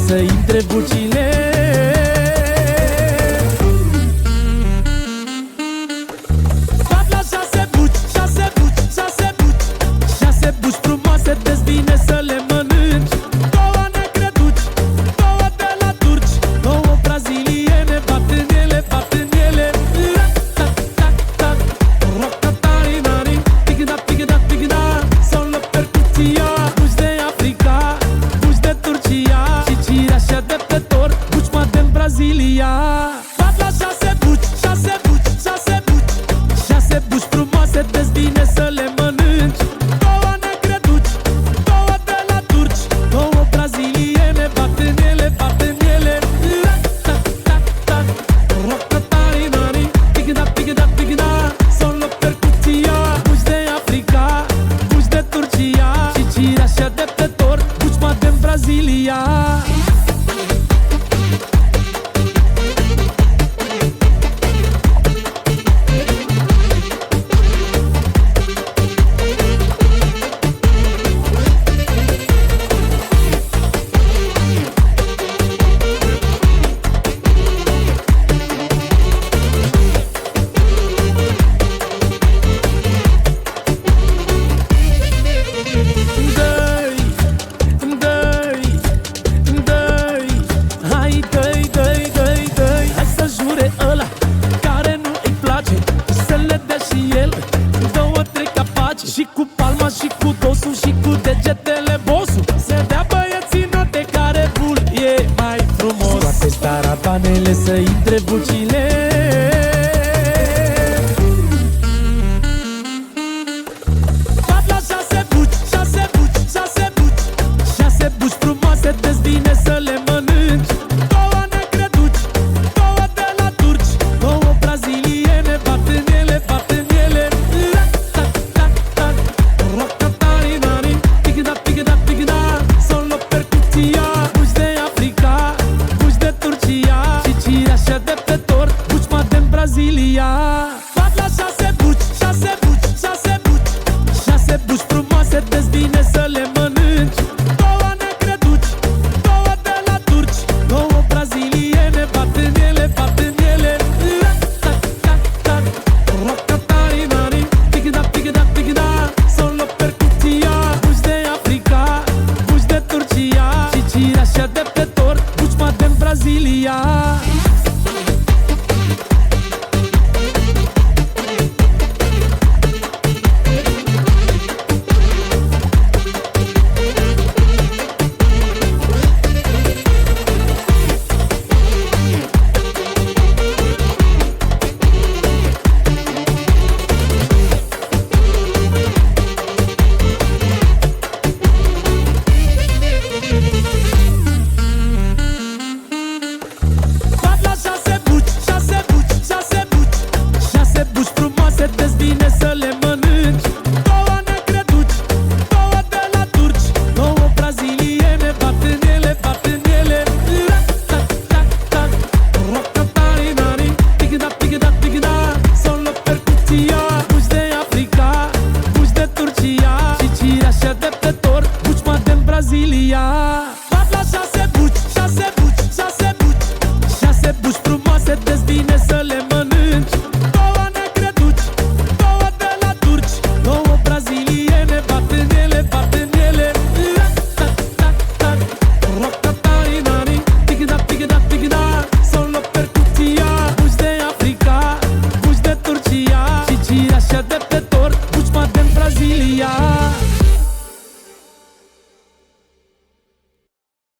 să intre bucile. Bat la 6 buci, 6 buci, 6 buci, 6 buci frumoase, de-ți vine să le mănânci. Două negre duci, două de la turci, două braziliene, bat în ele, bat în ele. Tac, tac, tac, rock-a-tari-nari, tigda, tigda, tigda, sună percuția. Buci de Africa, buci de Turcia și cireașa de pe tor, buci modern Brazilia. Bat la 6 buci, 6 buci, 6 buci, 6 buci frumoase, de-ți vine să le mănânci. Două negre duci, două de la turci, două braziliene, bat în ele, bat în ele. Tac, tac, tac, rock-a-tari-nari, tigda, tigda, tigda, sună percuția. Buci de Africa, buci de Turcia și cireașa de pe tor, buci modern Brazilia. Și cu palma și cu dosul și cu degetele bosul, se dea băieții note care bul e mai frumos. Toate tarabanele să intre bucile. Bat la 6 buci, 6 buci, 6 buci, 6 buci frumoase, de-ți vine să le mănânci. Două negre duci, două de la turci, două braziliene, bat în ele, bat în ele. Rock-a-tari-nari, tigda, tigda, tigda, sună percuția. Buci de Africa, buci de Turcia și cireașa de pe tor, buci modern Brazilia. Bat la 6 buci, 6 buci, 6 buci, 6 buci frumoase, de-ți vine să le mănânci. Două negre duci, două de la turci, două braziliene, bat în ele, bat în ele. Tac, tac, tac, rock-a-tari-nari, tigda, tigda, tigda, sună percuția. Buci de Africa, buci de Turcia și cireașa de pe tor, buci modern Brazilia.